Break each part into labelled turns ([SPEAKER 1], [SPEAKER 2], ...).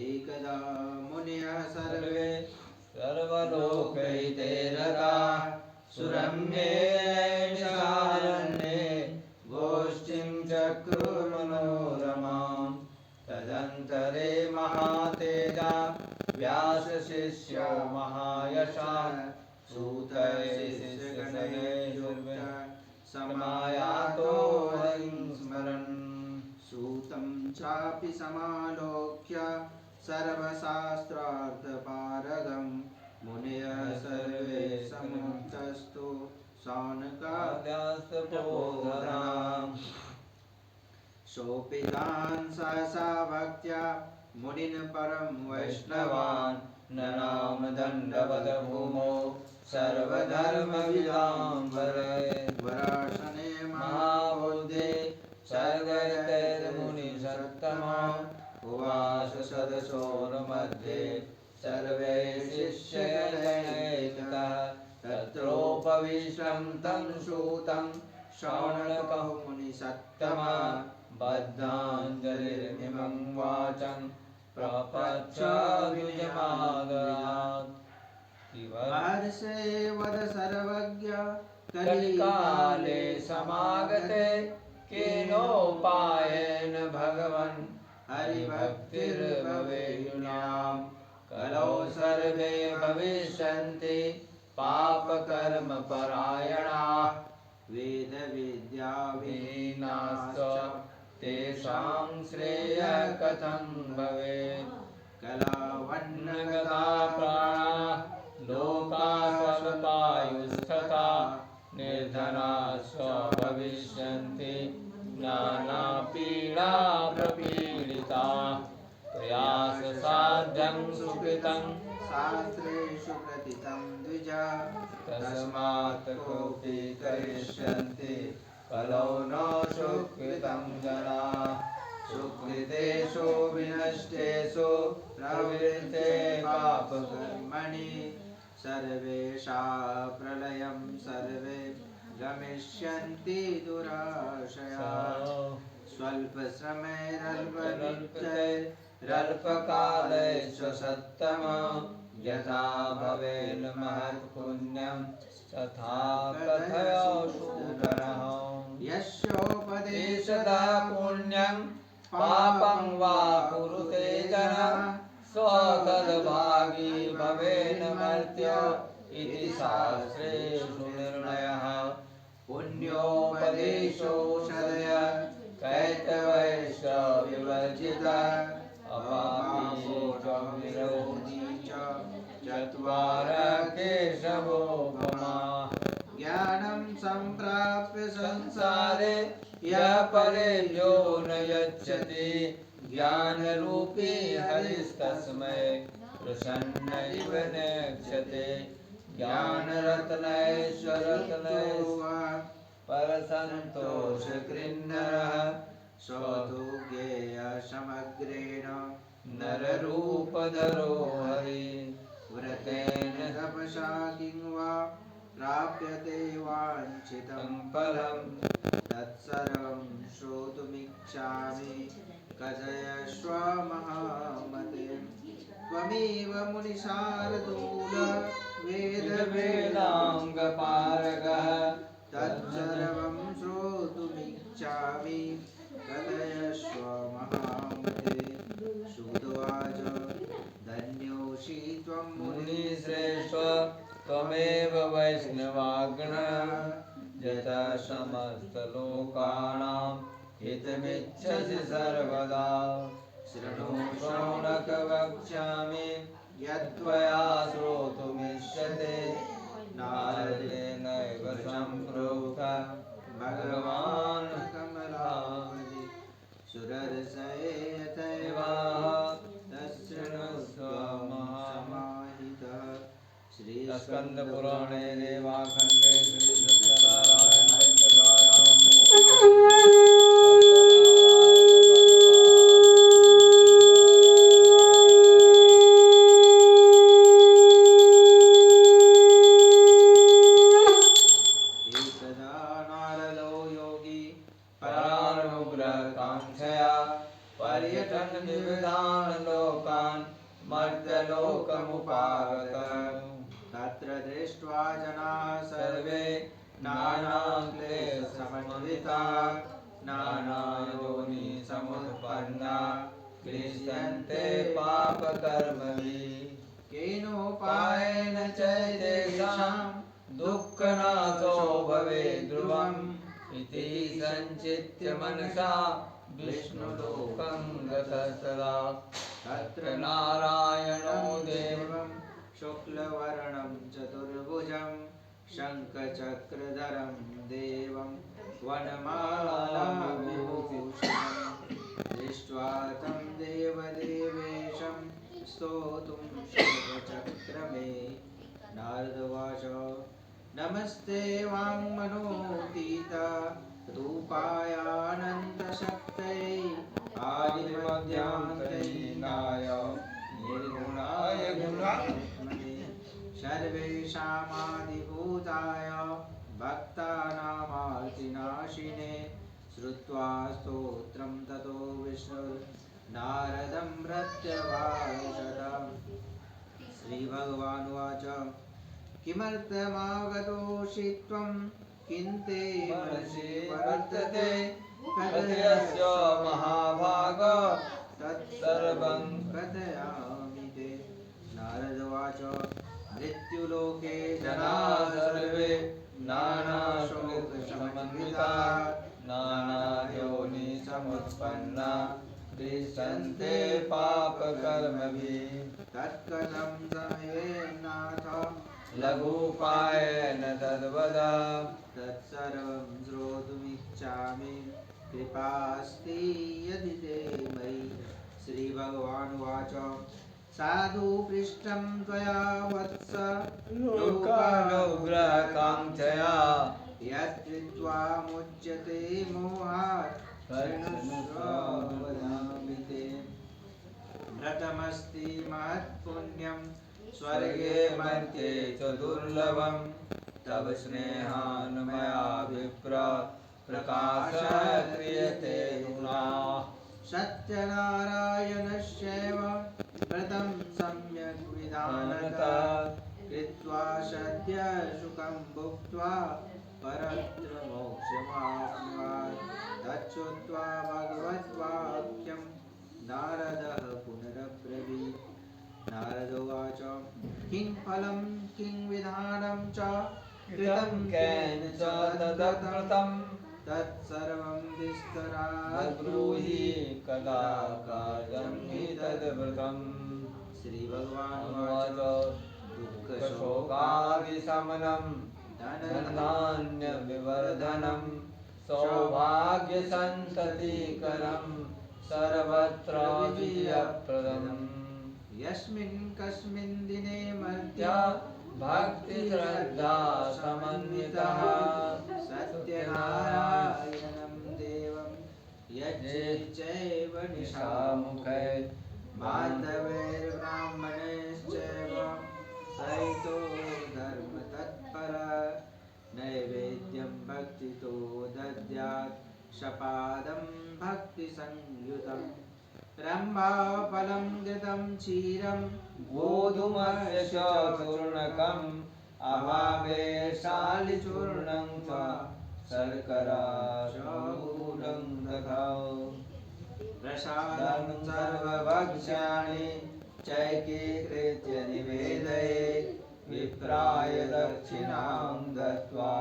[SPEAKER 1] एकदा मुनयः सर्वे सर्वलोकहिते रताः सुरम्ये गोष्ठीं चक्रुर्मनोरमां तदन्तरे महातेजा व्यासशिष्यो महायशः सूतैर्शिष्यगणैर्युक्तः समायातो हरिं स्मरन् सूतं चापि समालोक्य सर्वशास्त्रार्थपारगं मुनयः सर्वे समुद्धस्तु शौनकाद्यास्तपोधनाम् सोऽपितान् सहसा भक्त्या मुनिन् परं वैष्णवान् ननाम दण्डवदभूमौ सर्वधर्मविदाम्बरे वरासने महाबोधे सर्गैर्मुनिसत्तमा उवास सदसोर्मध्ये सर्वे शिष्यगणैस्ततः तत्रोपविष्टं तं सूतं शौनकः मुनिसत्तमा बद्धाञ्जलिर्मिमं वाचं प्रपच्छ द्विजमादरात् महर्षे वद सर्वज्ञ कलिकाले समागते केनोपायेन भगवन् हरिभक्तिर्भवेयुनां कलौ सर्वे भविष्यन्ति पापकर्मपरायणाः वेदविद्याविहीनाश्च तेषां श्रेयः कथं भवेत् कलावन्नगता प्राणाः लोकाः स्वल्पायुस्तथा निर्धनाश्च भविष्यन्ति नानापीडा प्रपीडिताः प्रयाससाध्यं सुकृतं शास्त्रेषु प्रतितं द्विज तस्मात् कोऽपि करिष्यन्ति कलौ न सुकृतं जनाः सुकृतेषु विनष्टेषु प्रवृत्ते पापकर्मणि सर्वेषां प्रलयं सर्वे गमिष्यन्ति दुराशयाः स्वल्पश्रमैरल्पनित्यैरल्पकालैश्च सत्तमा यथा भवेन् महत्पुण्यं तथा कथयशूदनः यस्योपदेशदा पुण्यं पापं वा कुरुते जनः स्वतद्भागी भवेन् मर्त्य इति शास्त्रेषु निर्णयः पुण्योपदेशो सदय कैतवैश्च विवर्जितः अपापी च विरोधी च चत्वारः केशवोपमा ज्ञानं सम्प्राप्य संसारे यः परेभ्यो न यच्छति ज्ञानरूपी हरिस्तस्मै प्रसन्न इव नेक्षते ज्ञानरत्नैश्वरत्नैः परसन्तोषकृन्नरः स्वतो ज्ञेयः समग्रेण नररूपधरो हरि व्रतेन तपसा किं वा प्राप्यते वाञ्छितं फलं तत्सर्वं श्रोतुमिच्छामि कथयस्व महामते त्वमेव मुनिशार्दूल वेदाङ्गपारगः तत्सर्वं श्रोतुमिच्छामि कथयस्व महामते सुतोवाच धन्योऽसि त्वं मुनिश्रेष्ठ त्वमेव वैष्णवाग्रः यथा समस्तलोकानां हितमिच्छसि सर्वदा शृणु शौनक वक्ष्यामि यत्त्वया श्रोतुमिष्यते नारदेनैव सम्प्रोक्तः भगवान् कमलापति सुरर्षये यथैवाह तच्छृणुस्व समाहितः श्रीस्कन्दपुराणे देवाखण्डे एकदा नारदो योगी परानुग्रहकाङ्क्षया पर्यटन विविधान लोकान् मर्त्यलोकमुपागत तत्र दृष्ट्वा जनाः सर्वे नानाक्लेशसमन्विता नानायोनिसमुत्पन्ना क्लिश्यन्ते पापकर्मभिः केनोपायेन चैतेषां दुःखनाशो भवेत् ध्रुवम् इति सञ्चित्य मनसा विष्णुलोकं गतः सदा तत्र नारायणो देवं शुक्लवर्णं चतुर्भुजं शङ्खचक्रधरं देवं वनमालाविभूषणं दृष्ट्वा तं देवदेवेशं स्तोतुं शङ्खचक्रमे नारदवाच नमस्ते वाङ्मनोतीता रूपायानन्तशक्तये आदिमध्यान्तहीनाय निर्गुणाय गुणात्मने सर्वेषामादिभूताय भक्तानामार्तिनाशिने श्रुत्वा स्तोत्रं ततो विष्णुर्नारदं प्रत्यभाषत श्रीभगवानुवाच किमर्थमागतोऽसि त्वं किन्ते मनसि वर्तते कथयस्व महाभाग तत्सर्वं कथयामि ते नारदवाच मृत्युलोके जनाः सर्वे नानाशोकसमन्विता नानायोनिसमुत्पन्ना क्लिश्यन्ते पापकर्मभिः तत्कथं समयेन्नाथ लघुपायेन तद्वद तत्सर्वं श्रोतुमिच्छामि कृपास्ति यदि ते मयि श्रीभगवानुवाच साधु पृष्ठं त्वया वत्स लोकानुग्रहकाङ्क्षया यत्कृत्वा मुच्यते मोहात् वदामि ते व्रतमस्ति महत्पुण्यं स्वर्गे मर्त्ये च दुर्लभं तव स्नेहान् मया विप्र प्रकाशः क्रियते गुणा सत्यनारायणस्यैव व्रतं सम्यक् विधानतः कृत्वा सद्य सुखं भुक्त्वा परत्र मोक्षमाप्नुयात् तच्छ्रुत्वा भगवद्वाक्यं नारदः पुनरब्रवीत् नारदोवाच किं फलं किं विधानं च कृतं केन च तदकृतं तत्सर्वं विस्तरात् ब्रूहि कदा कार्यं हि तद्व्रतं श्रीभगवानुवाच दुःखशोकादिशमनं धनधान्यविवर्धनं सौभाग्यसन्ततिकरं सर्वत्र विजयप्रदम् यस्मिन् कस्मिन् दिने मर्त्या भक्तिश्रद्धा समन्वितः सत्यनारायणं देवं यज्ञे चैव निशामुखे बान्धवैर्ब्राह्मणैश्चैव सहितो धर्मतत्पर नैवेद्यं भक्तितो दद्यात् सपादं भक्तिसंयुतम् रम्भाफलं घृतं क्षीरं गोधूमस्य च चूर्णकम् अभावे शालिचूर्णं च शर्करा च गूढं दधाौ प्रसादं सर्वभक्ष्याणि चैकीकृत्य निवेदये विप्राय दक्षिणां दत्त्वा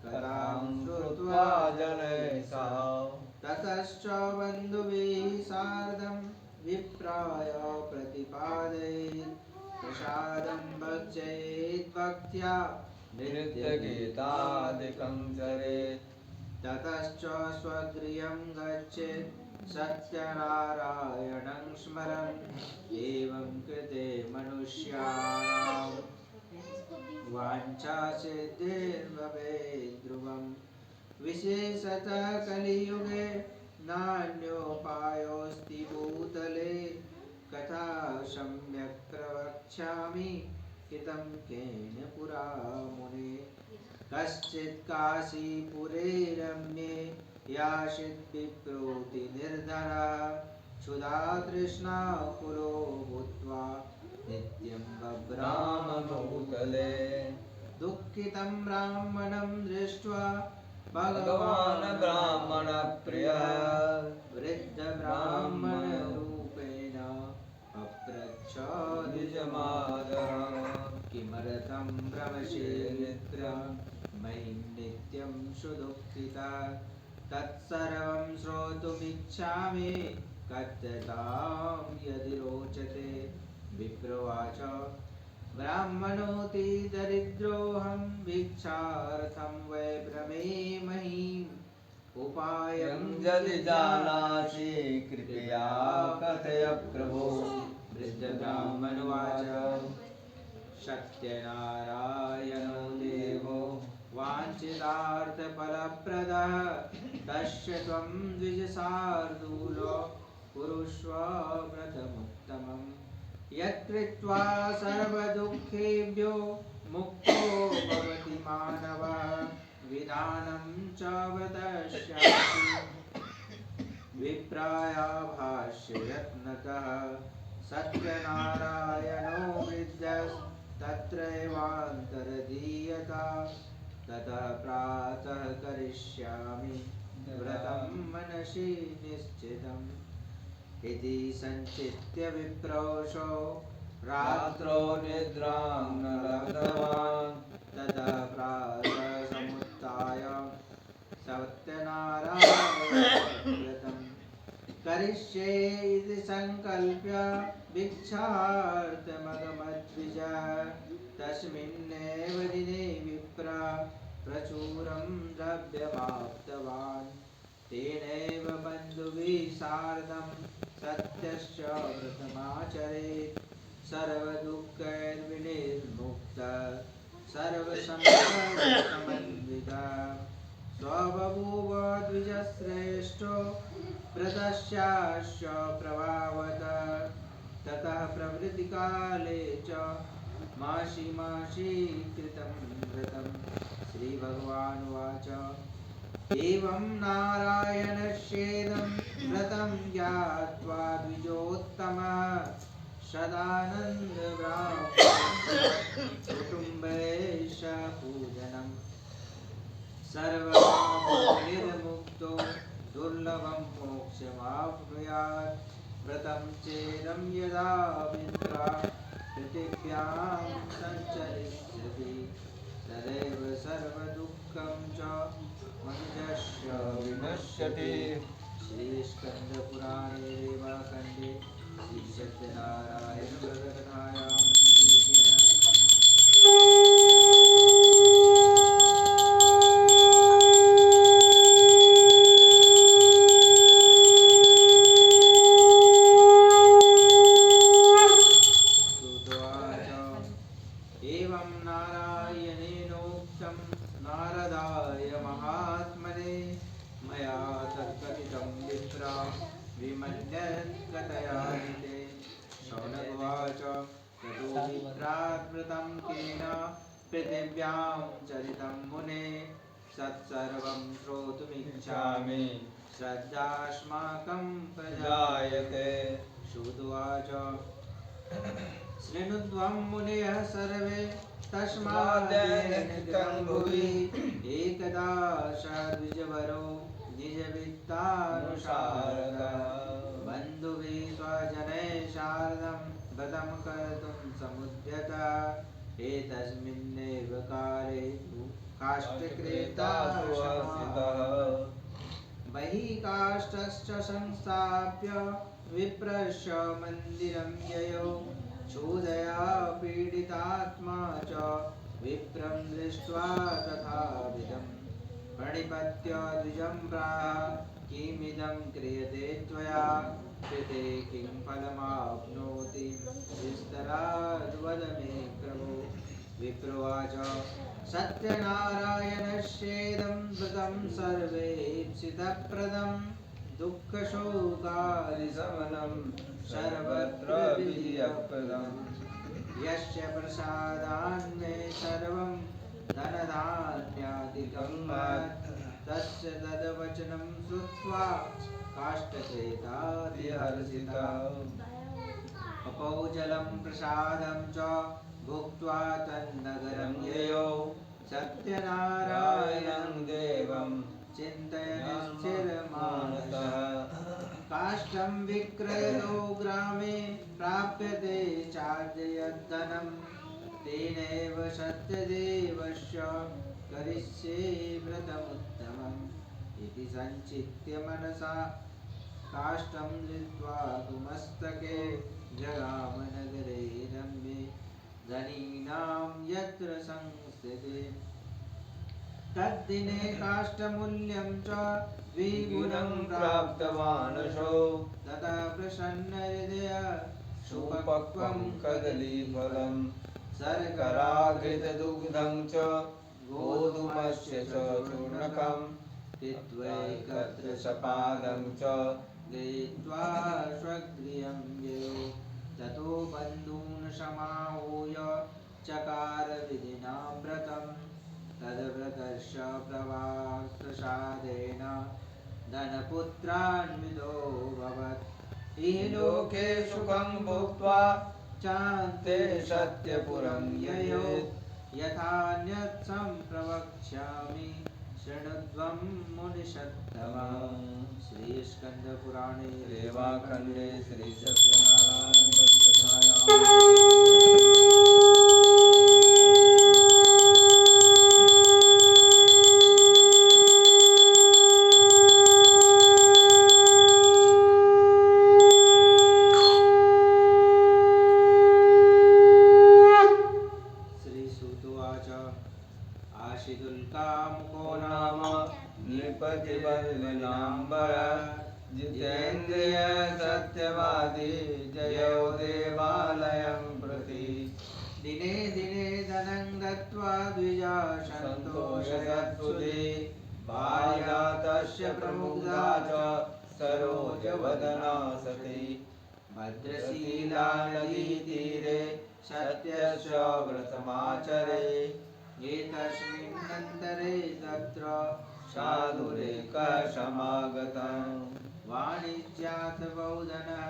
[SPEAKER 1] कथां श्रुत्वा जनैः सह ततश्च बन्धुभिः सार्धं विप्राय प्रतिपादयेत् प्रसादं भक्षयेत् भक्त्या नृत्यगीतादिकं चरेत् ततश्च स्वगृहं गच्छेत् सत्यनारायणं स्मरन् एवं कृते मनुष्याणां वाञ्छा सिद्धिर्भवेत् ध्रुवम् विशेषतः कलियुगे नान्योपायोऽस्ति भूतले कथा सम्यक् प्रवक्ष्यामि हितं केन पुरा मुने कश्चित् काशीपुरे रम्ये याशित् विप्रोति निर्धरः क्षुधा तृष्णाकुलो भूत्वा नित्यं बभ्रामभूतले दुःखितं ब्राह्मणं दृष्ट्वा भगवान् ब्राह्मणप्रियः वृद्धब्राह्मणरूपेण अप्रच्छ द्विजमादरः किमर्थं भ्रमसे मित्र मयि नित्यं सुदुःखिता तत्सर्वं श्रोतुमिच्छामि कथ्यतां यदि रोचते विप्रोवाच ब्राह्मणोऽति दरिद्रोऽहं भिक्षार्थं वै भ्रमे महीम् उपायं यदि जानासि कृपया कथय प्रभो वृद्धब्राह्मणोवाच सत्यनारायणो देवो वाञ्छितार्थफलप्रदः तस्य त्वं द्विजशार्दूलो कुरुष्व व्रतमुत्तमम् यत्कृत्वा सर्वदुःखेभ्यो मुक्तो भवति मानवः विधानं च व्रतस्यापि विप्राया भाष्ययत्नतः सत्यनारायणो वृद्धस्तत्रैवान्तरधीयता ततः प्रातः करिष्यामि व्रतं मनसि निश्चितम् इति संचित्य विप्रोषो रात्रौ निद्रां न लब्धवान् ततः प्रातः समुत्थाय सत्यनारायणव्रतं करिष्ये इति संकल्प्य भिक्षार्थमगमद्विजः तस्मिन्नेव दिने विप्र प्रचुरं द्रव्यमाप्तवान् तेनैव बन्धुभिः सार्धं सत्यस्य व्रतमाचरेत् सर्वदुःखैर्विनिर्मुक्तः सर्वसम्पत्समन्वितः स्वबभूव द्विजश्रेष्ठो व्रतस्यास्य प्रभावतः ततः प्रवृत्तिकाले च मासि मासि कृतं व्रतं श्रीभगवानुवाच एवं नारायणस्येदं व्रतं ज्ञात्वा द्विजोत्तमः सदानन्दब्राह्मणकुटुम्बेश पूजनं सर्वपापनिर्मुक्तो दुर्लभं मोक्षमाप्नुयात् व्रतं चेदं यदा विप्रा पृथिव्यां सञ्चरिष्यति तदैव सर्वदुःखं च मनुजस्य विनश्यति श्रीस्कन्दपुराणे रेवाखण्डे श्रीसत्यनारायण व्रतकथायां एवं नारायणेनोक्तं नारदाय महात्मने मया तत्कथितं विप्रा विमन्यत्कथयामि शौनकुवाच ततो विप्रात् केन पृथिव्यां चरितं मुने तत्सर्वं श्रोतुमिच्छामि श्रद्धास्माकं प्रजायते श्रुत्वाच शृणुध्वं मुनयः सर्वे तस्मादेन भुवि एकदा द्विजवरो निजवित्तानुसारः बन्धुभिः स्वजनैः सार्धं व्रतं कर्तुं समुद्यतः एतस्मिन्नेव काले काष्ठक्रेताः बहिः काष्ठश्च संस्थाप्य विप्रस्य मन्दिरं ययो क्षुधया पीडितात्मा च विप्रं दृष्ट्वा तथाविधं प्रणिपत्य द्विजं प्राह किमिदं क्रियते त्वया कृते किं फलमाप्नोति विस्तराद् वद मे प्रभो विप्रोवाच सत्यनारायणस्येदं व्रतं सर्वेप्सितप्रदं दुःखशोकादिशमनं सर्वत्र विजयप्रदं यस्य प्रसादान्मे सर्वं धनधान्यादिकं तस्य तद्वचनं श्रुत्वा काष्ठक्रेतातिहर्षिता अपौजलं प्रसादं च भुक्त्वा तन्नगरं ययो सत्यनारायणं देवं चिन्तयन्स्थिरमानसः काष्ठं विक्रयतो ग्रामे प्राप्यते चार्जयद्धनं तेनैव सत्यदेवस्य करिष्ये व्रतमुत्तमम् इति सञ्चित्य मनसा काष्ठं धृत्वा कुमस्तके जगामनगरे रम्ये धनीनां यत्र संस्थिते तद्दिने काष्ठमूल्यं च द्विगुणं प्राप्तवानशो तदा प्रसन्नहृदय सुपक्वं कदलीफलं शर्कराघृतदुग्धं च गोधूमस्य च चूर्णकं तित्वैकत्र सपादं च गृहीत्वा स्वगृहं ययो ततो बन्धून् समाहूय चकार विधिना व्रतं तद्व्रतस्य प्रवासप्रसादेन धनपुत्रान्वितोऽभवत् इह लोके सुखं भुक्त्वा चान्ते सत्यपुरं ययो यथान्यत् सम्प्रवक्ष्यामि शृणुध्वं मुनिषत्तमा श्रीस्कन्दपुराणे रेवाखण्डे श्रीसूतुवाच आशिदुल्कामुको नाम नृपतिवल्लनाम्बर जितेन्द्रिय सत्यवादी जयो देवालयं प्रति दिने दिने धनं दत्त्वा द्विजा सन्तोषयत्सुधे भार्या तस्य प्रमुग्धा च सरोजवदना सती भद्रशीला नदीतीरे सत्यस्य व्रतमाचरे एतस्मिन्नन्तरे तत्र साधुरेकः समागतः वाणिज्यात् बहुधनः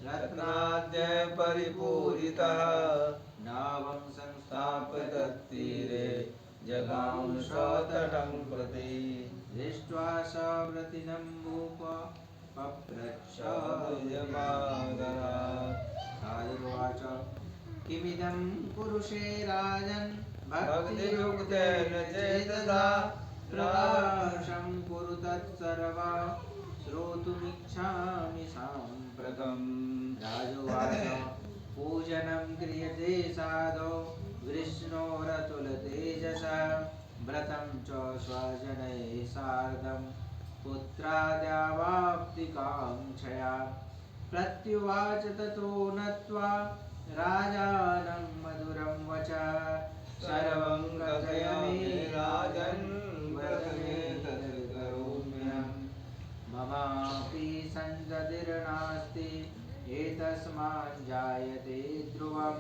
[SPEAKER 1] रत्नाद्य परिपूरितः नावं संस्थाप्य तत्तीरे जगाम सततं प्रति दृष्ट्वा सव्रतिनं भूप पप्रच्छ साधुर्वाच किमिदं कुरुषे राजन् भक्तियुक्तेन चेतसा प्रकाशं कुरु तत्सर्वा श्रोतुमिच्छामि साम्प्रतम् राजोवाच पूजनं क्रियते साधो विष्णोरतुलतेजसा व्रतं च स्वजनैः सार्धं पुत्राद्यावाप्तिकाङ्क्षया प्रत्युवाच ततो नत्वा राजानं मधुरं वचः सर्वं कथय मे राजन् व्रतमेतद्करोम्यहं ममापि सन्ततिर्नास्ति एतस्मात् जायते ध्रुवं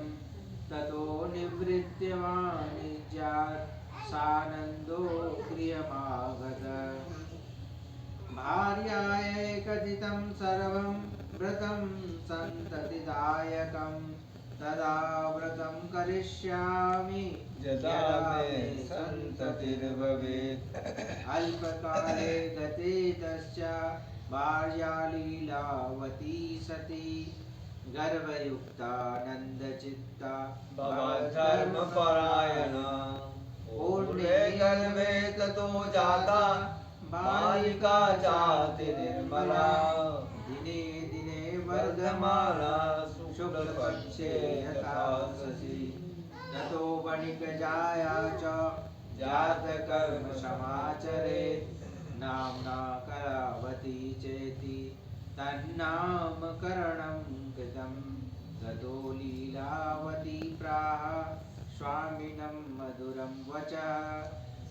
[SPEAKER 1] ततो निवृत्य वाणिज्यात् सानन्दो गृहमागतः भार्यायै कथितं सर्वं व्रतं सन्ततिदायकं तदा व्रतं करिष्यामि यदा मे सन्ततिर्भवेत् अल्पकाले गते तस्य भार्या लीलावती सती गर्भयुक्तानन्दचित्ता धर्मपरायणा पूर्णे गर्भे ततो जाता बालिका जाति निर्मला दिने दिने वर्धमाना शुक्लपक्षे यथा शशि ततो वणिकजाया च जातकर्म समाचरेत् नाम्ना करावती चेति तन्नामकरणं कृतं ततो लीलावती प्राह स्वामिनं मधुरं वचः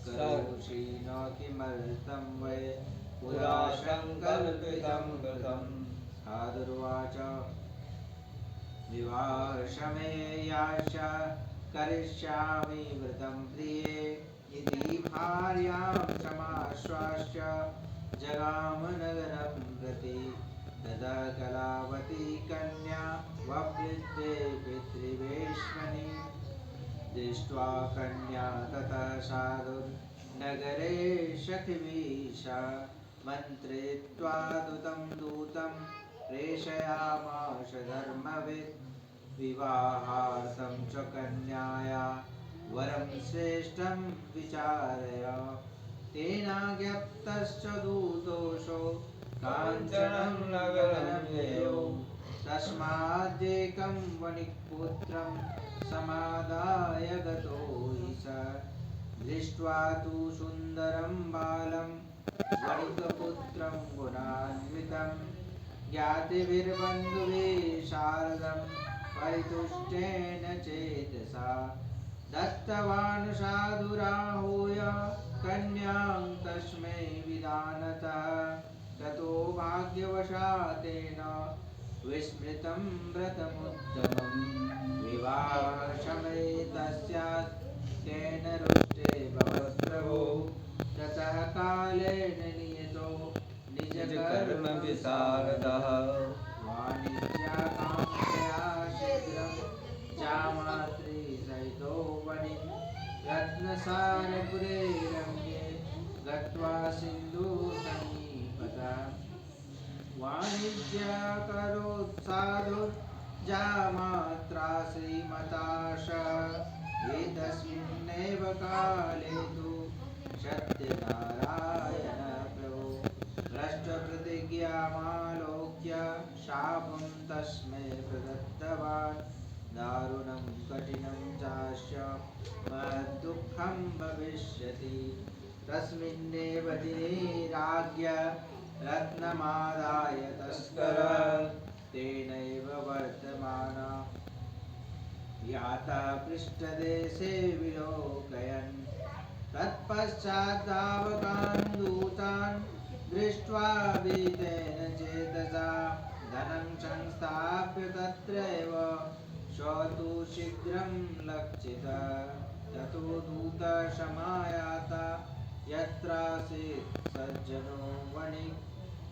[SPEAKER 1] करोषि न किमर्थं वै पुरा संकल्पितं कृतं साधुर्वाच विवाहसमये यास्या करिष्यामि व्रतं प्रिये इति भार्यां समाश्वास्य जगामनगरं प्रति। तदा कलावती कन्या ववृद्धे पितृवेश्मनि। दृष्ट्वा कन्या ततः साधुर्नगरे सखिभिषा मन्त्रित्वा दूतं प्रेषयामास धर्मवित्। विवाहार्थं च कन्याया वरं श्रेष्ठं विचारय। तेनाज्ञप्तश्च दूतोषो काञ्चनं नगरं ययौ। तस्मादेकं वणिक्पुत्रं समादाय गतो हि स। दृष्ट्वा तु सुन्दरं बालं वणिकपुत्रं गुणान्वितं। ज्ञातिभिर्बन्धुभिः शारदं परितुष्टेन चेतसा। दत्तवान् साधुराहूय कन्यां तस्मै विधानतः। ततो भाग्यवशातेन विस्मृतं व्रतमुत्तमम्। विवाहसमये तस्यात् तेन रुष्टे भवत्प्रभो। ततः कालेन नियतो निजकर्मविशारदः। वाणिज्याकाङ्क्षया शीघ्रं जामात्री सहितो वणिक्। रत्नसारपुरे रम्ये गत्वा सिन्धुसन्निपतः। वाणिज्यकरोत्साधुर्जामात्रा श्रीमताशः। एतस्मिन्नेव काले तु सत्यनारायण प्रभो। भ्रष्टप्रतिज्ञामालोक्य शापं तस्मै प्रदत्तवान्। दारुणं कठिनं चास्य महद्दुःखं भविष्यति। तस्मिन्नेव दिने राज्ञ रत्नमादाय तस्करः तेनैव वर्तमाना याता पृष्ठदेशे विलोकयन्। तत्पश्चाद्धावकान् दूतान् दृष्ट्वा भीतेन चेतसा धनं संस्थाप्य तत्रैव स तु शीघ्रं लक्षितः। ततो दूतसमायाता यत्रासीत् सज्जनो वणिक्।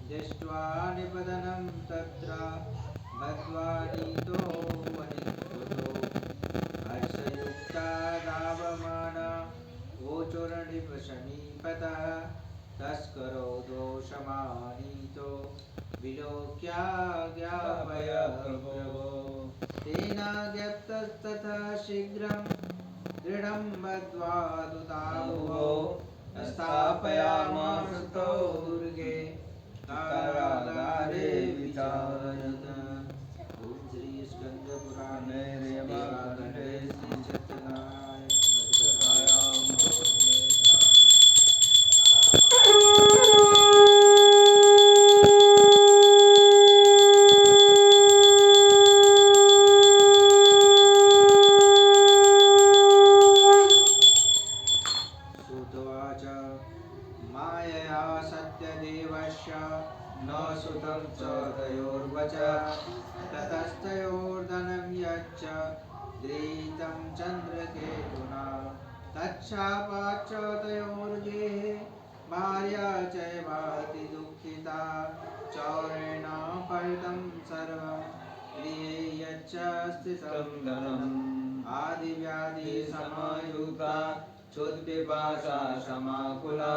[SPEAKER 1] दृष्ट्वा निपतनं तत्र बद्ध्वा नीतो वणिक्पुतो। हर्षयुक्ता धावमाना गोचरनिपसनीपतः। तस्करो दोषमानीतो विलोक्याज्ञापय प्रभो। तेनाज्ञप्तस्ततः शीघ्रं दृढं बद्ध्वा दूतावुभौ। स्थापयामास तौ दुर्गे कारागारे विचारयत। ॐ श्री स्कंदपुराणे देवाखण्डे श्री सत्यनारायण भद्रकायां मायया सत्यदेवस्य न सुतं च तयोर्वचः। ततस्तयोर्धनं यच्च गृहीतं चन्द्रकेतुना। तच्छापाच्च तयोर्गेहे भार्या चैवाति दुःखिता। चौरेण परितं सर्वं गृहे यच्च स्थितं धनम्। आदिव्याधिसमायुक्ता क्षुद्पिपासा समाकुला।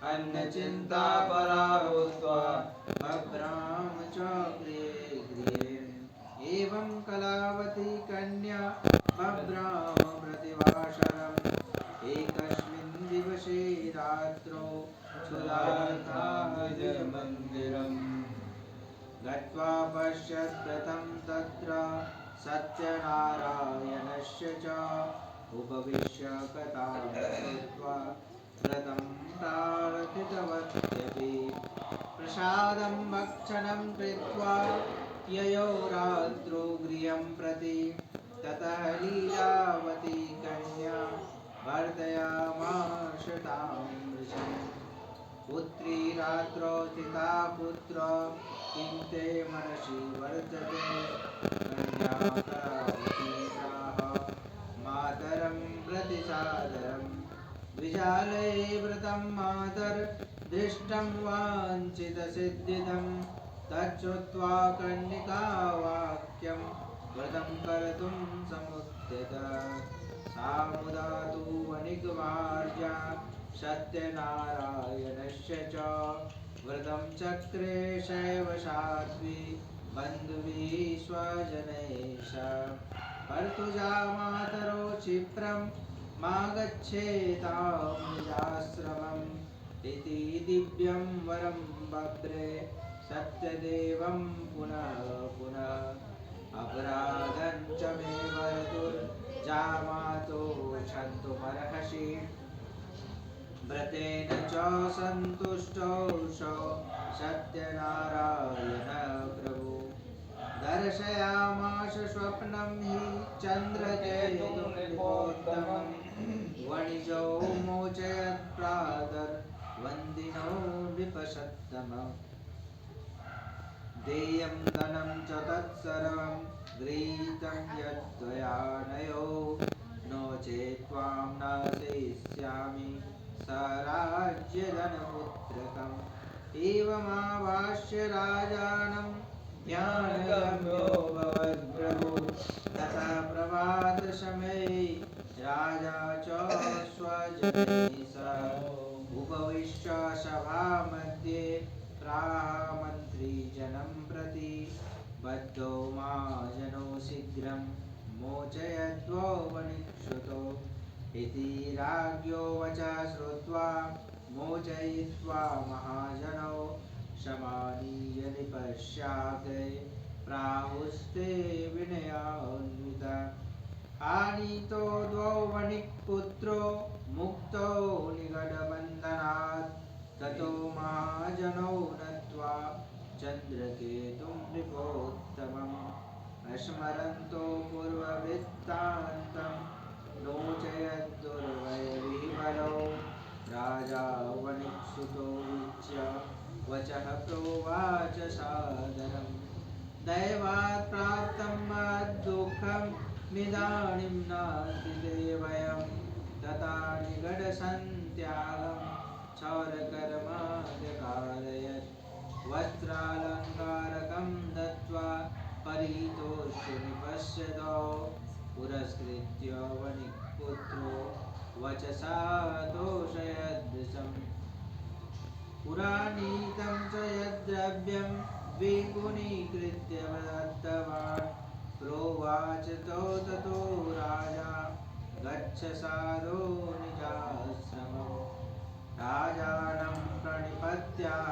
[SPEAKER 1] अन्नचिन्ता परा भूत्वा बभ्राम च गृहे गृहे। एवं कलावती कन्या बभ्राम प्रतिवासरम्। एकस्मिन् दिवसे रात्रौ क्षुधार्ता विजयमन्दिरम्। गत्वा पश्यत् प्रथमं तत्र सत्यनारायणस्य च। उपविश्य कथां श्रुत्वा व्रतं प्रार्थितवत्यपि। प्रसादं भक्षणं कृत्वा ययौ रात्रौ गृहं प्रति। ततः लीलावती कन्या वर्धयामास तां वृषम्। पुत्री रात्रौ स्थिता पुत्र किं ते मनसि वर्तते। कन्या कलावती प्राह मातरं प्रतिसादरं। विजालये व्रतं मातर्दृष्टं वाञ्छितसिद्धिदं तच्छ्रुत्वा कन्यकावाक्यं व्रतं कर्तुं समुद्यत सा मुदा तु वणिकभार्या सत्यनारायणस्य च व्रतं चक्रे शैव साध्वी बन्धुभिः स्वजनैः कर्तुजा मातरो क्षिप्रं मा गच्छेतां निजाश्रमम् इति दिव्यं वरं बभ्रे सत्यदेवं पुनः पुनः अपराधं च मे भर्तुर्जामातो क्षन्तुमर्हसि व्रतेन च सन्तुष्टौ सत्यनारायण प्रभु दर्शयामास स्वप्नं हि चन्द्रकेतुर्निपोत्तमं वणिजो मोचयत्प्रातर्वन्दिनो नृपसत्तमम् देयं धनं च तत्सर्वं गृहीतं यद्वयानयो नो चेत् त्वां न सेष्यामि सराज्यधनपुत्रकम् एवमाभाष्य राजानं ध्यानगम्यो भवद्प्रभु तथा प्रभातसमये राजा च स्वजनैः सह उपविश्य सभामध्ये प्राह मन्त्रीजनं प्रति बद्धो महाजनो शीघ्रं मोचयद्वो वणिक्सुतो इति राज्ञो वचः श्रुत्वा मोचयित्वा महाजनो समानीय निपश्याते प्राहुस्ते विनयान्विता आनीतो द्वौ वणिक्पुत्रो मुक्तो निगडबन्धनात् ततो महाजनो नत्वा चन्द्रकेतुं नृपोत्तमम् स्मरन्तो पूर्ववृत्तान्तं नोचयद्दुर्वैरिबलो राजा वणिक्सुतो वीक्ष्य वचः प्रोवाच सादरम् दैवात् प्राप्तं मद्दुःखमिदानीं नास्ति ते वयं तथा निगडसन्त्यागं क्षौरकर्माद्यकारयत् वस्त्रालङ्कारकं दत्त्वा परितोष्य निपश्यतो पुरस्कृत्य वणिक्पुत्रो वचसा तोषयद्दृशम् पुराणीतं च यद्द्रव्यं द्विगुणीकृत्य दत्तवान् प्रोवाच ततो राजा गच्छ साधो निजाश्रमम् राजानं प्रणिपत्याः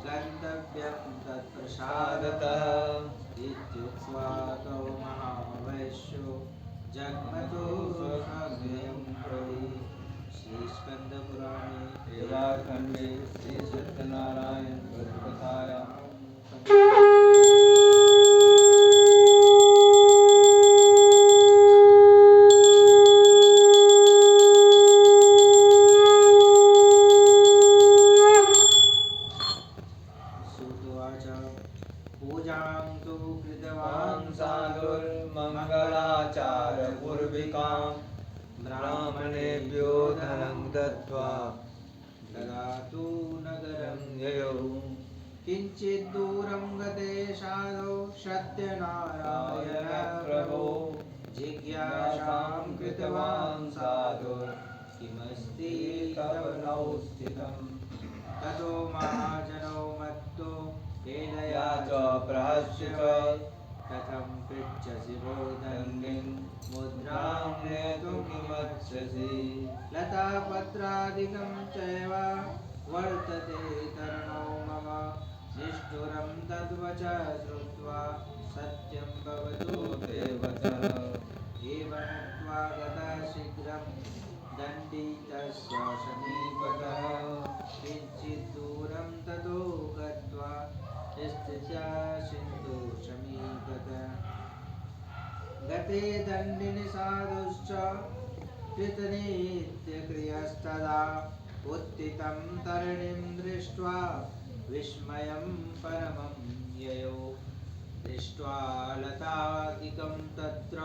[SPEAKER 1] गन्तव्यं तत्प्रसादतः इत्युक्त्वा तौ महावैश्यो जग्मतो स्वगृहं प्रति श्रीस्कन्दपुराणे
[SPEAKER 2] एवाखण्डे श्रीसत्यनारायण व्रतकथायां
[SPEAKER 1] पूजां तु कृतवान्
[SPEAKER 2] साधुर्मङ्गलाचारपूर्विकां ब्राह्मणेभ्यो धनं दत्त्वा
[SPEAKER 1] ददातु नगरं
[SPEAKER 2] ययौ
[SPEAKER 1] किञ्चित् दूरं गते साधौ सत्यनारायण प्रभो जिज्ञासां कृतवान् साधुः किमस्ति तव नौ स्थितम् ततो महाजनो मत्तो हेलया च प्रहस्य कथं पृच्छसि बोधन्यं मुद्रां नेतुं किमर्चसि लतापत्रादिकं चैव वर्तते तरणो मम निष्ठुरं तद्वचः श्रुत्वा सत्यं भवतु ते वचः एवमुक्त्वा गतः शीघ्रं दण्डितस्य समीपतः किञ्चित् दूरं ततो गत्वा स्थित्या सिन्धुसमीपतः गते दण्डिनि साधुश्च कृतनित्यक्रियस्तदा उत्थितं तरणिं दृष्ट्वा विस्मयं परमं ययो दृष्ट्वा लतादिकं तत्र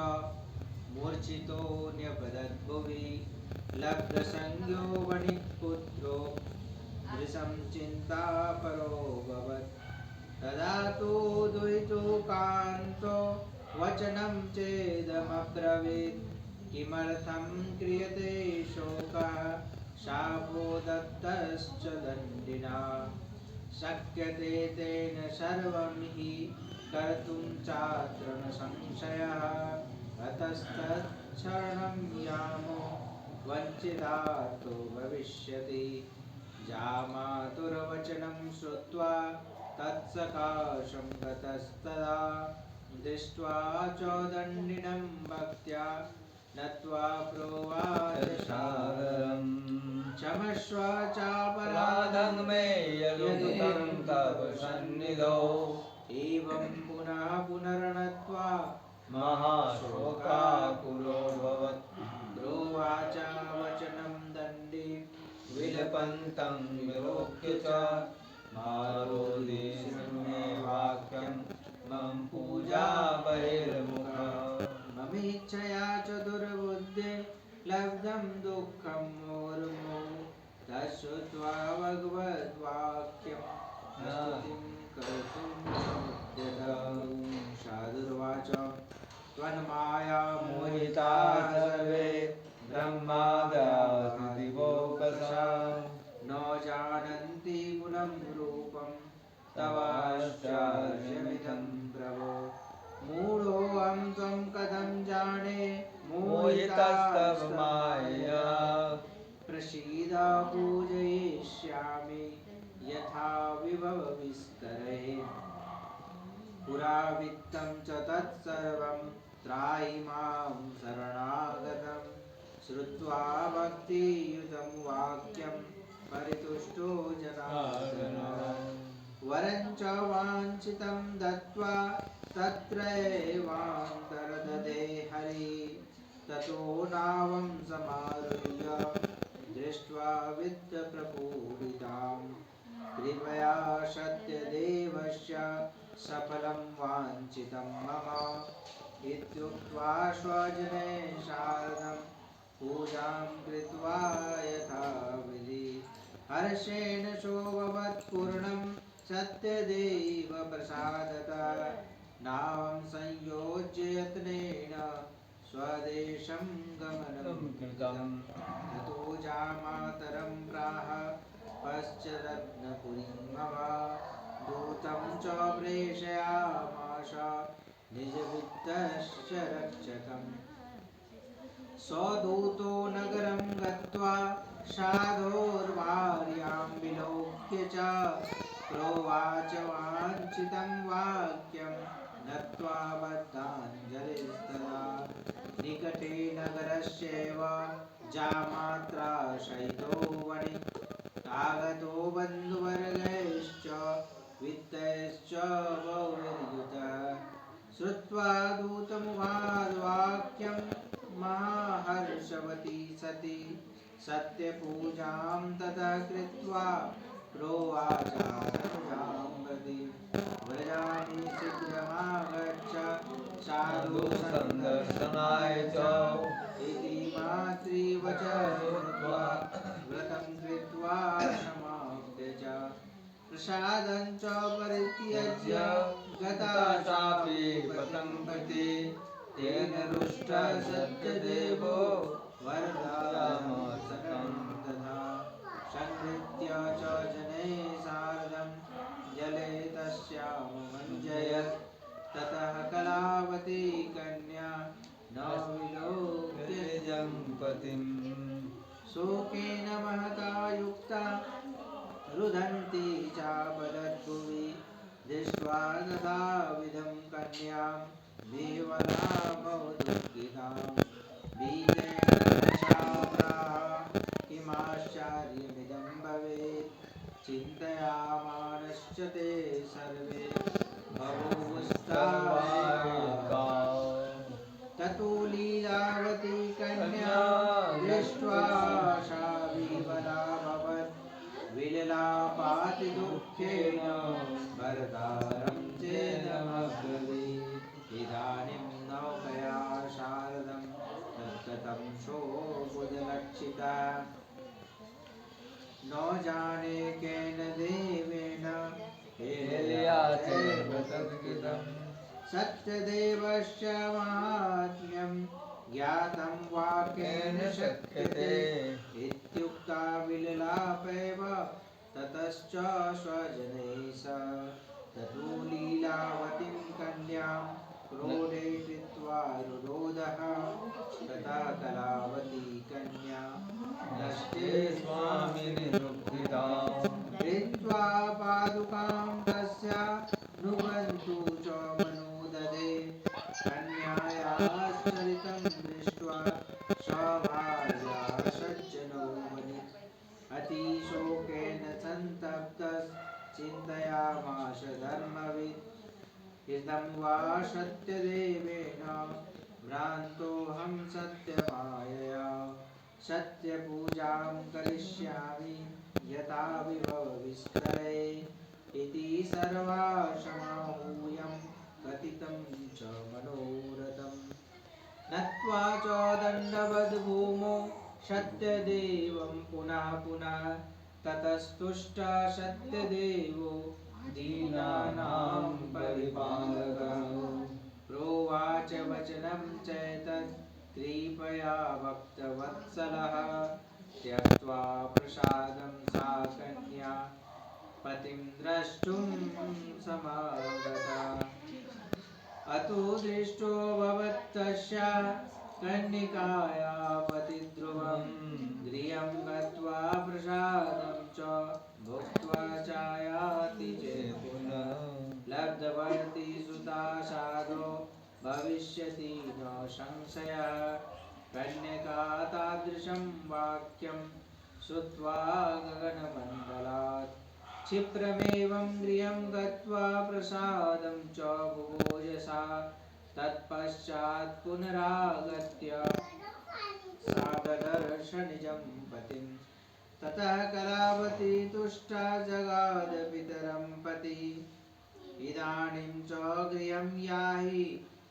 [SPEAKER 1] मूर्छितो न्यपतद्भुवि लब्धसंज्ञो वणिक्पुत्रो दृशं चिन्तापरोऽभवत्। तदा तु द्वैतोकान्तो वचनं चेदमब्रवीत्। किमर्थं क्रियते शोकः शापो दत्तश्च दण्डिना। शक्यते तेन सर्वं हि कर्तुं चात्र न संशयः। अतस्तच्छरणं यामो वञ्चितार्थो भविष्यति। जामातुर्वचनं श्रुत्वा तत्सकाशं गतस्तदा। दृष्ट्वा च दण्डिनं भक्त्या नत्वा प्रोवाच शारदम्। क्षमस्व चापराधं मे यदुतं तव सन्निधौ। एवं पुनः पुनर्नत्वा महाशोकाकुलोऽभवत्। प्रोवाच वचनं दण्डी विलपन्तं विलोक्य च। मारोदीषु मे वाक्यं मम पूजा बहिर्मुखः। ममेच्छया च दुर्बुद्धे लब्धं दुःखं मुहुर्मुहुः। तच्छ्रुत्वा भगवद्वाक्यं स्तुतिं कर्तुं समुद्यतः। साधुर्वाच त्वन्माया मोहिताः सर्वे ब्रह्मादयदिवोकसा। न जानन्ति गुणं रूपं तवाश्चर्यमिदं प्रभो। मूढोऽहं त्वं कथं जाने मोहितस्तव मायया। प्रसीद पूजयिष्यामि यथा विभवविस्तरे। पुरावित्तं च तत्सर्वं त्राहि मां शरणागतम्। श्रुत्वा भक्तियुतं वाक्यं परितुष्टो जनार्दनः। वरं च वाञ्छितं दत्त्वा तत्रैवान्तर्ददे हरिः। ततो नावं समारुह्य दृष्ट्वा वित्तप्रपूरितां। कृपया सत्यदेवस्य सफलं वाञ्छितं मम। इत्युक्त्वा स्वजने सार्धं पूजां कृत्वा यथाविधि। हर्षेण सोऽभवत् पूर्णं सत्यदेव प्रसादतः। नावं संयोज्य यत्नेन स्वदेशं गमनं कृतम्। ततो जामातरं प्राह पश्चरत्नपुरीं मम। दूतं च प्रेषयामास निजवित्तस्य रक्षकम्। स्वदूतो नगरं गत्वा साधोर्भार्यां विलोक्य च। प्रोवाच वाञ्छितं वाक्यं नत्वा बद्धाञ्जलिस्तदा। निकटे नगरस्यैव जामात्रासहितो वणिक्। आगतो बन्धुवर्गैश्च वित्तैश्च बहुविर्युतः। श्रुत्वा दूतमुवाद्वाक्यं महाहर्षवती सती। सत्यपूजां ततः कृत्वा प्रोवाचारजां प्रति। व्रजामि शीघ्रमागच्छ साधु सन्दर्शनाय च। इति मातृवचः श्रुत्वा व्रतं कृत्वा समाप्य च। प्रसादं च परित्यज्य गता सापि पतं प्रति। तेन रुष्टः सत्यदेवो वरदानमसकं दधा। संहृत्य च जनैः सार्धं जले तस्यामञ्जयत्। ततः कलावती कन्या न विलोक्य निजं पतिम्। शोकेन महता युक्ता रुदन्ती चापदद्भुवि। दृष्ट्वा तथाविधं कन्यां देवलामवदुःखितां। बीजेन मनसा प्राह किमाश्चर्यमिदं भवेत्। चिन्तयामानश्च ते सर्वे बभूवुस्ताः। ततो लीलावती कन्या दृष्ट्वा सा विवलाभवत्। विललापाति दुःखेन भर्तारं चेदमब्रवीत्। इदानीं नौकया शारदं तत्कथं शोभुजलक्षिता। जाने केन देवेन
[SPEAKER 2] हेयाते तद्गीतम्
[SPEAKER 1] सत्यदेवस्य माहात्म्यं ज्ञातं वा केन शक्यते इत्युक्ता विललापेव ततश्च स्वजनैः सह ततो लीलावतीं कन्यां क्रोडे कृत्वा रुरोधः तथा कलावती कन्या नष्टे
[SPEAKER 2] स्वामिनि दुःखिताम्
[SPEAKER 1] कृत्वा पादुकां तस्यानुगन्तु च मनोदधे कन्यायाश्चरितं दृष्ट्वा स्वभार्या सज्जनो मुनिः अतिशोकेन सन्तप्तश्चिन्तयामास धर्मवित् इदं वा सत्यदेवेन भ्रान्तोऽहं सत्यमायया सत्यपूजां करिष्यामि यथा विभवविस्तरे इति सर्वा समाहूयं कथितं च मनोरथम् नत्वा च दण्डवद्भूमौ सत्यदेवं पुनः पुनः ततस्तुष्टा सत्यदेवो दीनानां परिपालकः प्रोवाच वचनं चैतत् कृपया भक्तवत्सलः त्यक्त्वा प्रसादं सा कन्या पतिं द्रष्टुं समागता अतो दृष्टो भवत्तस्या कन्यकाया पतिध्रुवं गृहं गत्वा प्रसादं च भुक्त्वा चायाति चेत् पुनः लब्धवर्ती सुता साधो भविष्यति न संशयः कन्यका तादृशं वाक्यं श्रुत्वा गगनमण्डलात् क्षिप्रमेवं गृहं गत्वा प्रसादं च बुभुजसा तत्पश्चात् पुनरागत्य सा ददर्श निजं पतिं ततः कलावती तुष्टा जगाद पितरं पति इदानीं च गृहं याहि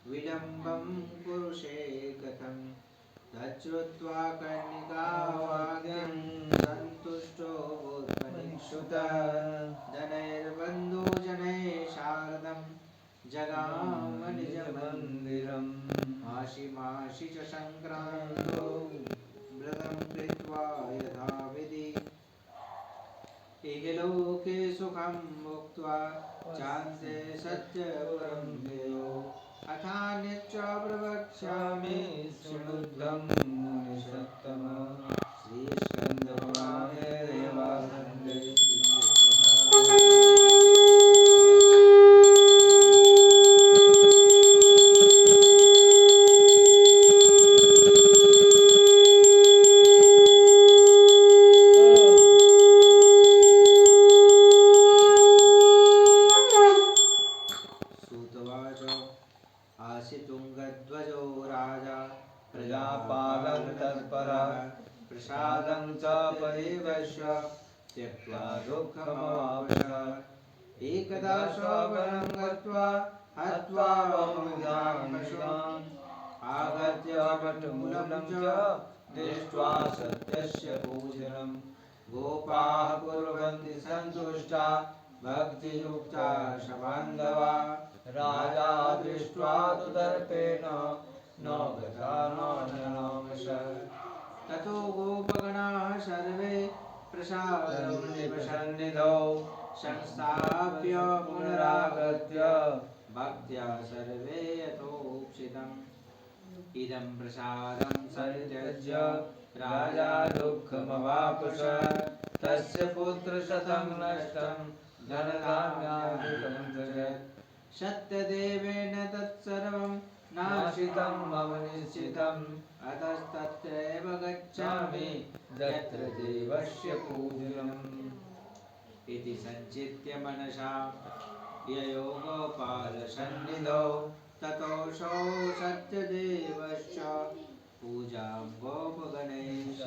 [SPEAKER 1] विलम्बं कुरुषे कथं तच्छ्रुत्वा कन्यकावाक्यं सन्तुष्टो भूत्पनिक्षुतः जनैर्बन्धुजनैः सार्धं जगाम निजमन्दिरम् मासि मासि च सङ्क्रान्तो व्रतं कृत्वा यथाविधि इहलोके सुखं भुक्त्वा चान्ते सत्यवरं देयो अथान्यच्च प्रवक्ष्यामि शृणुध्वं मुनिसत्तम श्रीस्कन्दपुराणे देवाखण्डे आसितुङ्गध्वजो राजा
[SPEAKER 2] प्रजापालं तत्परः
[SPEAKER 1] प्रसादं च परिवेश्य त्यक्त्वा दुःखमवापः एकदा स्ववनं गत्वा हत्वा बहुविधां पशून् आगत्य वटमूलं च दृष्ट्वा सत्यस्य पूजनं गोपाः कुर्वन्ति सन्तुष्टा भक्तियुक्ता सबान्धवा राजा दृष्ट्वा तु दर्पेण न गता ननामशः ततो गोपगणाः सर्वे प्रसादं निपसन्निधौ संस्थाप्य पुनरागत्य भक्त्या सर्वे यथोक्षितम् इदं प्रसादं सत्यज्य राजा दुःखमवापस तस्य पुत्रशतं नष्टं धनधान्यादिकं त्यजत् सत्यदेवेन तत्सर्वं नाशितं मम निश्चितम् अतस्तत्रैव गच्छामि यत्र देवस्य पूजनम् इति सञ्चित्य मनसा ययो गोपालसन्निधौ ततोऽसौ सत्यदेवस्य पूजां गोपगणैः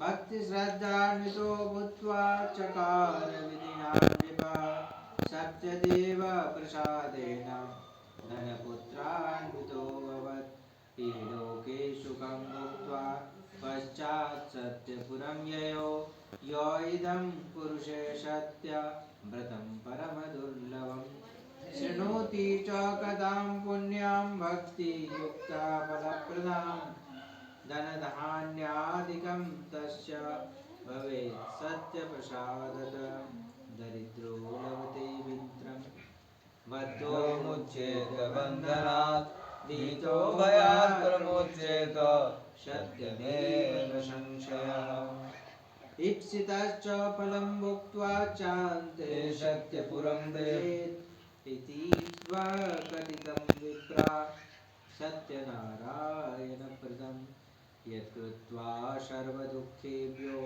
[SPEAKER 1] भक्तिश्रद्धान्वितो भूत्वा चकार विधिना नृपः सत्यदेव प्रसादेन धनपुत्रान्वितोऽभवत् इहलोके सुखं भुक्त्वा पश्चात् सत्यपुरं ययो यो इदं पुरुषे सत्य व्रतं परमदुर्लभम् शृणोति च कदां पुण्यां भक्तियुक्ता फलप्रदां धनधान्यादिकं तस्य भवेत् सत्यप्रसादत दरिद्रो लभते मित्रम् बद्धो
[SPEAKER 2] मुच्येत बन्धनात् नीतो भयात् प्रमुच्येत सत्यमेव संशयः
[SPEAKER 1] ईप्सितश्च फलं भुक्त्वा चान्ते सत्यपुरं गच्छेत् इति स्वकथितं विप्रा सत्यनारायणप्रदं यत्कृत्वा सर्वदुःखेभ्यो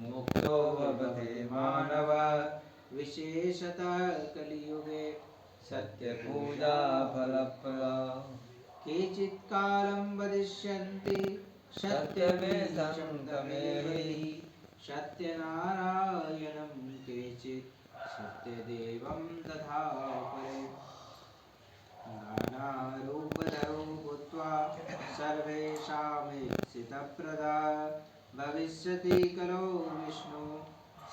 [SPEAKER 2] मुक्तो भवते मानव
[SPEAKER 1] विशेषतः कलियुगे
[SPEAKER 2] सत्यपूजा फलप्रदा
[SPEAKER 1] केचित् कालं वदिष्यन्ति सत्यमेव हि सत्यनारायणं केचित् सत्यदेवं तथा परे नानारूपधरो भूत्वा सर्वेषामीप्सितप्रदा भविष्यति खलु विष्णु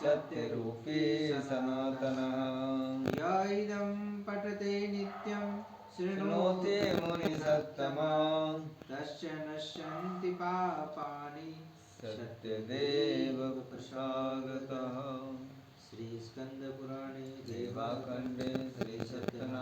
[SPEAKER 2] सत्यरूपी सनातनः
[SPEAKER 1] य इदं पठते नित्यं
[SPEAKER 2] शृणोति मुनिसत्तमा
[SPEAKER 1] तस्य नश्यन्ति पापानि
[SPEAKER 2] सत्यदेव प्रसादतः
[SPEAKER 1] श्री स्कंद पुराणे
[SPEAKER 2] देवाखण्डे श्री सत्यनारायण